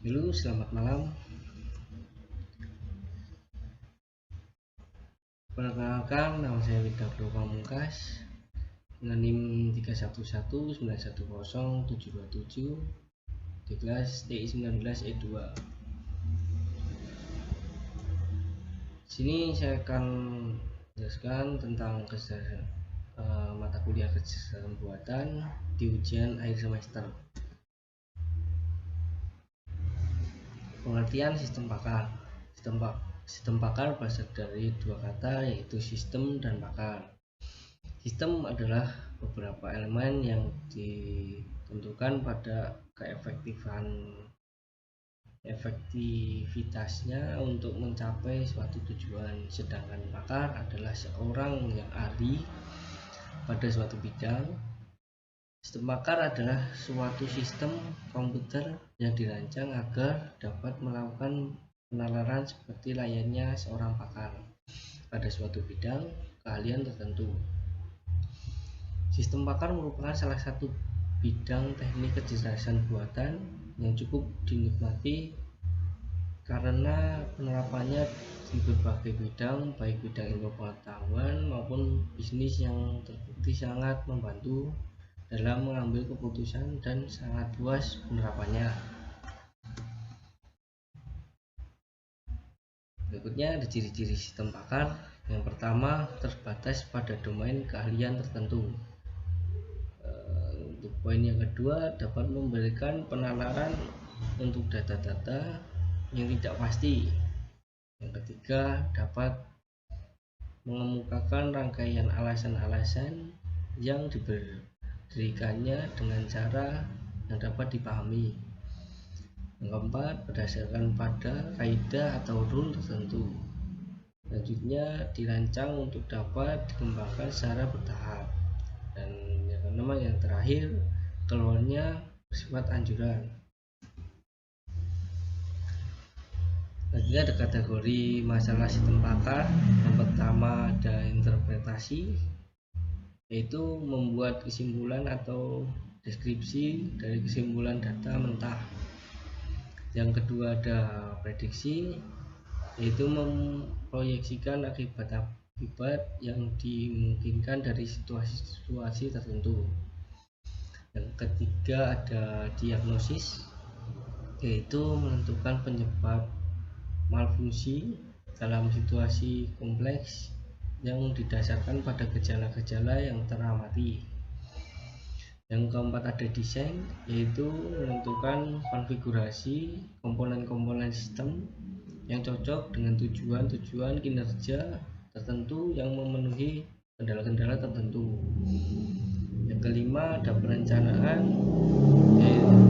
Halo, selamat malam. Perkenalkan, nama saya Widakdo Pamungkas dengan NIM 3119100727 di kelas TI19E2. Sini saya akan menjelaskan tentang mata kuliah kecerdasan buatan di ujian akhir semester. Pengertian sistem pakar. Sistem pakar berasal dari dua kata, yaitu sistem dan pakar. Sistem adalah beberapa elemen yang ditentukan pada efektivitasnya untuk mencapai suatu tujuan, sedangkan pakar adalah seorang yang ahli pada suatu bidang. Sistem pakar adalah suatu sistem komputer yang dirancang agar dapat melakukan penalaran seperti layaknya seorang pakar pada suatu bidang keahlian tertentu. Sistem pakar merupakan salah satu bidang teknik kecerdasan buatan yang cukup dinikmati karena penerapannya di berbagai bidang, baik bidang ilmu pengetahuan maupun bisnis, yang terbukti sangat membantu dalam mengambil keputusan dan sangat luas penerapannya. Berikutnya ada ciri-ciri sistem pakar. Yang pertama, terbatas pada domain keahlian tertentu. Untuk poin yang kedua, dapat memberikan penalaran untuk data-data yang tidak pasti. Yang ketiga, dapat mengemukakan rangkaian alasan-alasan yang diberikannya dengan cara yang dapat dipahami. Yang keempat, berdasarkan pada kaidah atau rule tertentu. Selanjutnya, dirancang untuk dapat dikembangkan secara bertahap. Dan yang keenam, yang terakhir, keluarnya bersifat anjuran. Selanjutnya ada kategori masalah sistem pakar. Yang pertama ada interpretasi, yaitu membuat kesimpulan atau deskripsi dari kesimpulan data mentah. Yang kedua ada prediksi, yaitu memproyeksikan akibat-akibat yang dimungkinkan dari situasi tertentu. Yang ketiga ada diagnosis, yaitu menentukan penyebab malfungsi dalam situasi kompleks yang didasarkan pada gejala-gejala yang teramati. Yang keempat ada desain, yaitu menentukan konfigurasi komponen-komponen sistem yang cocok dengan tujuan-tujuan kinerja tertentu yang memenuhi kendala-kendala tertentu. Yang kelima ada perencanaan,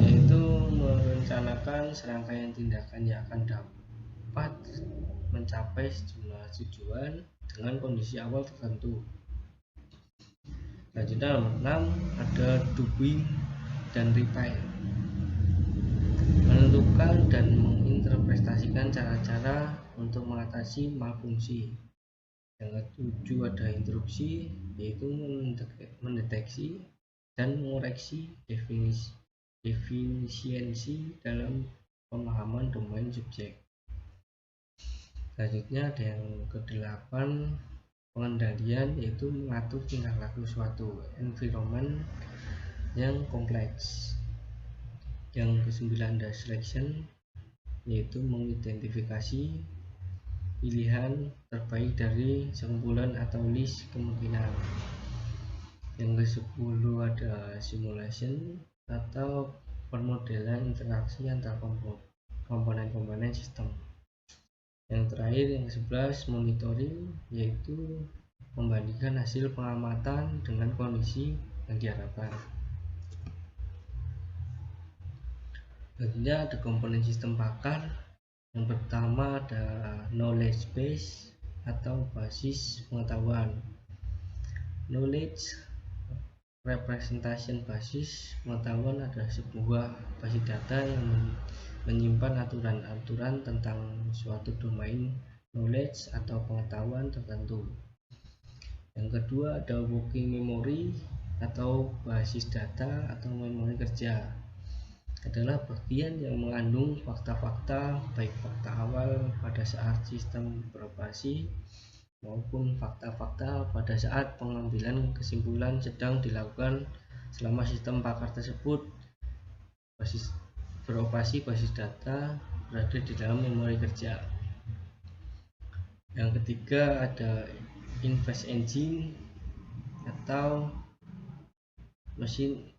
yaitu merencanakan serangkaian tindakan yang akan dapat mencapai sejumlah tujuan dengan kondisi awal tertentu. Selanjutnya nomor 6 ada doing dan repair, menentukan dan menginterpretasikan cara-cara untuk mengatasi malfungsi. Yang ketujuh ada interupsi, yaitu mendeteksi dan mengoreksi defisiensi dalam pemahaman domain subjek. Selanjutnya ada yang ke-8, pengendalian, yaitu mengatur tingkah laku suatu environment yang kompleks. Yang ke-9 ada selection, yaitu mengidentifikasi pilihan terbaik dari sekumpulan atau list kemungkinan. Yang ke-10 ada simulation atau permodelan interaksi antar komponen-komponen sistem. Yang terakhir yang ke-11 monitoring, yaitu membandingkan hasil pengamatan dengan kondisi yang diharapkan. Selanjutnya ada komponen sistem pakar. Yang pertama ada knowledge base atau basis pengetahuan. Knowledge representation basis pengetahuan adalah sebuah basis data yang menyimpan aturan-aturan tentang suatu domain knowledge atau pengetahuan tertentu. Yang kedua ada working memory atau basis data atau memori kerja. adalah bagian yang mengandung fakta-fakta, baik fakta awal pada saat sistem beroperasi maupun fakta-fakta pada saat pengambilan kesimpulan sedang dilakukan selama sistem pakar tersebut beroperasi basis data berada di dalam memori kerja. Yang ketiga ada inverse engine atau mesin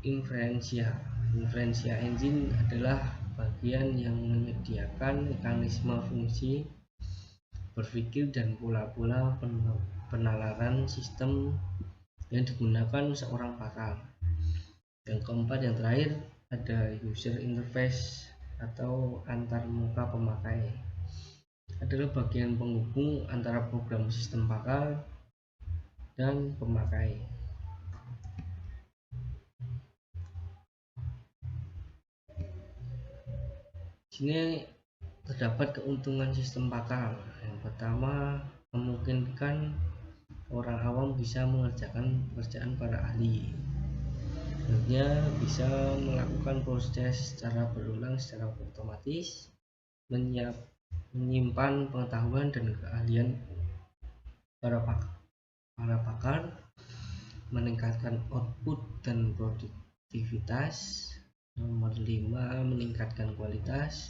inferensia. Inferensia engine adalah bagian yang menyediakan mekanisme fungsi berpikir dan pola-pola penalaran sistem yang digunakan seorang pakar. Yang keempat, yang terakhir, ada user interface atau antarmuka pemakai. Adalah bagian penghubung antara program sistem pakar dan pemakai. Di sini terdapat keuntungan sistem pakar. Yang pertama, memungkinkan orang awam bisa mengerjakan pekerjaan para ahli. Selanjutnya, bisa melakukan proses secara berulang secara otomatis, menyimpan pengetahuan dan keahlian para pakar, meningkatkan output dan produktivitas. Nomor 5, meningkatkan kualitas,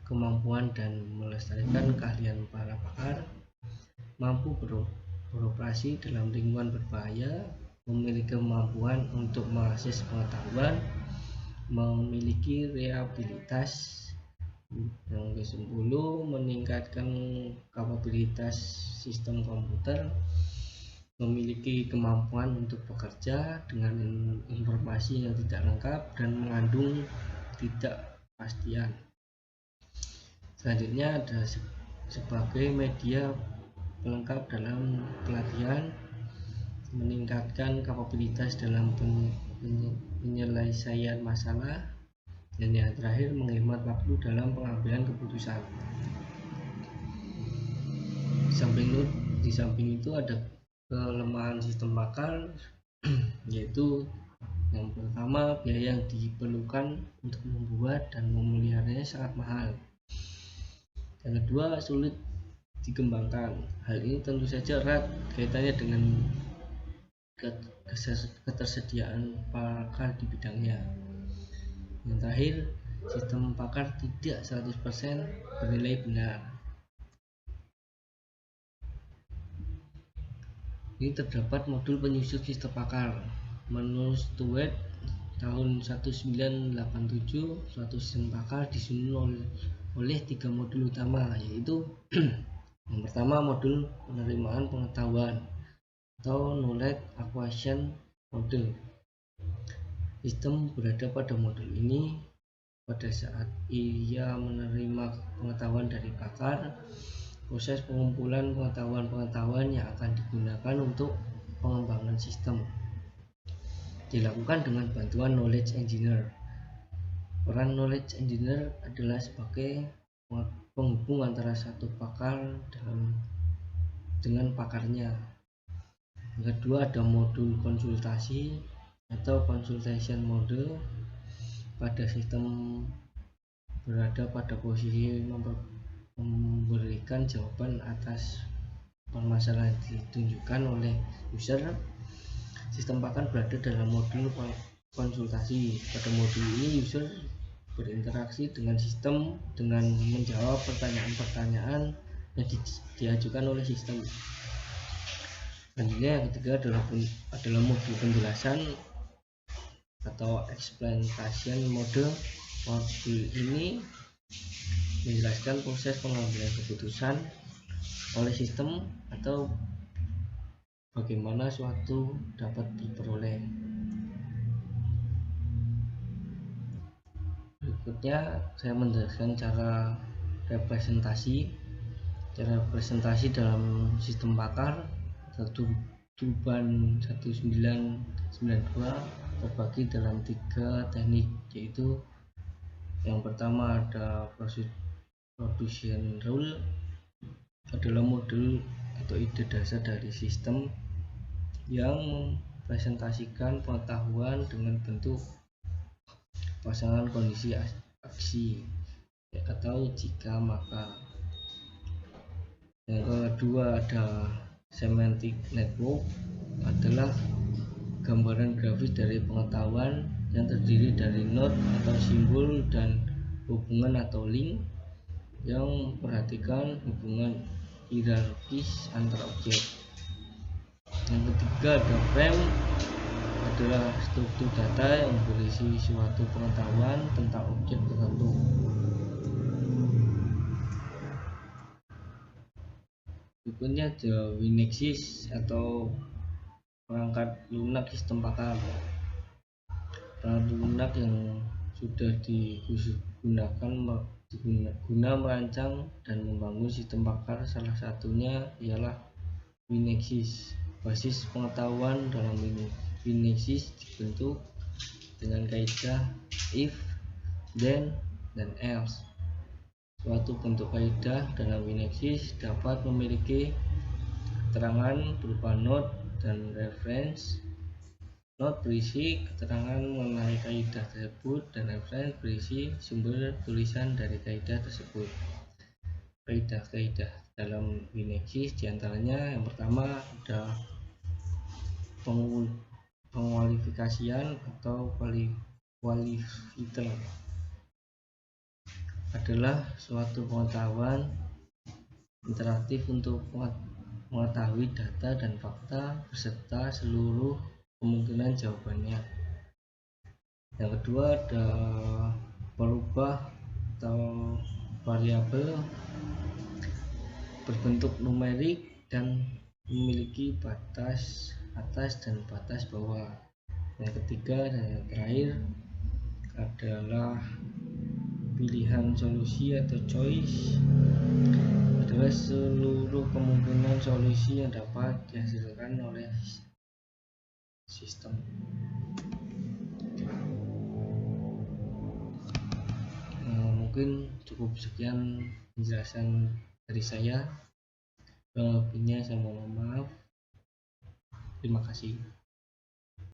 kemampuan dan melestarikan keahlian para pakar, mampu beroperasi dalam lingkungan berbahaya, memiliki kemampuan untuk mengakses pengetahuan, memiliki reliabilitas. Yang ke-10, meningkatkan kapabilitas sistem komputer, memiliki kemampuan untuk bekerja dengan informasi yang tidak lengkap dan mengandung ketidakpastian. Selanjutnya ada sebagai media pelengkap dalam pelatihan, meningkatkan kapabilitas dalam penyelesaian masalah, dan yang terakhir menghemat waktu dalam pengambilan keputusan. Di samping itu ada kelemahan sistem pakar, yaitu yang pertama, biaya yang diperlukan untuk membuat dan memeliharanya sangat mahal. Yang kedua, sulit dikembangkan. Hal ini tentu saja erat kaitannya dengan ketersediaan pakar di bidangnya. Yang terakhir, sistem pakar tidak 100% bernilai benar. Ini terdapat modul penyusun sistem pakar. Menurut Stewart tahun 1987, suatu sistem pakar disusun oleh 3 modul utama, yaitu yang pertama, modul penerimaan pengetahuan atau knowledge acquisition model. Sistem berada pada modul ini pada saat ia menerima pengetahuan dari pakar. Proses pengumpulan pengetahuan yang akan digunakan untuk pengembangan sistem dilakukan dengan bantuan knowledge engineer. Peran knowledge engineer adalah sebagai penghubung antara satu pakar dengan pakarnya. Yang kedua, ada modul konsultasi atau consultation model. Pada sistem berada pada posisi memberikan jawaban atas permasalahan ditunjukkan oleh user. Sistem pakar berada dalam modul konsultasi. Pada modul ini user berinteraksi dengan sistem dengan menjawab pertanyaan-pertanyaan yang diajukan oleh sistem. Selanjutnya yang ketiga adalah modul penjelasan atau explanation model. Modul ini menjelaskan proses pengambilan keputusan oleh sistem atau bagaimana suatu dapat diperoleh. Berikutnya saya menjelaskan cara representasi dalam sistem pakar atau Turban 1992 terbagi dalam 3 teknik, yaitu yang pertama ada production rule, adalah modul atau ide dasar dari sistem yang mempresentasikan pengetahuan dengan bentuk pasangan kondisi aksi atau jika maka. Yang kedua ada semantic network, adalah gambaran grafis dari pengetahuan yang terdiri dari node atau simbol dan hubungan atau link yang memperhatikan hubungan hierarkis antar objek. Yang ketiga ada frame, adalah struktur data yang berisi suatu pengetahuan tentang objek tertentu. Berikutnya ada Winexis atau perangkat lunak sistem pakar. Perangkat lunak yang sudah digunakan guna merancang dan membangun sistem pakar, salah satunya ialah Winexis. Basis pengetahuan dalam Winexis dibentuk dengan kaidah if, then, dan else. Suatu bentuk kaidah dalam Winexis dapat memiliki keterangan berupa node dan reference. Node berisi keterangan mengenai kaidah tersebut dan reference berisi sumber tulisan dari kaidah tersebut. Kaidah-kaidah dalam Winexis diantaranya yang pertama ada pengualifikasian atau qualifier, adalah suatu pengetahuan interaktif untuk mengetahui data dan fakta beserta seluruh kemungkinan jawabannya. Yang kedua ada perubah atau variabel berbentuk numerik dan memiliki batas atas dan batas bawah. Yang ketiga dan yang terakhir adalah pilihan solusi atau choice, adalah seluruh kemungkinan solusi yang dapat dihasilkan oleh sistem. Mungkin cukup sekian penjelasan dari saya. Kurang lebihnya saya mohon maaf. Terima kasih.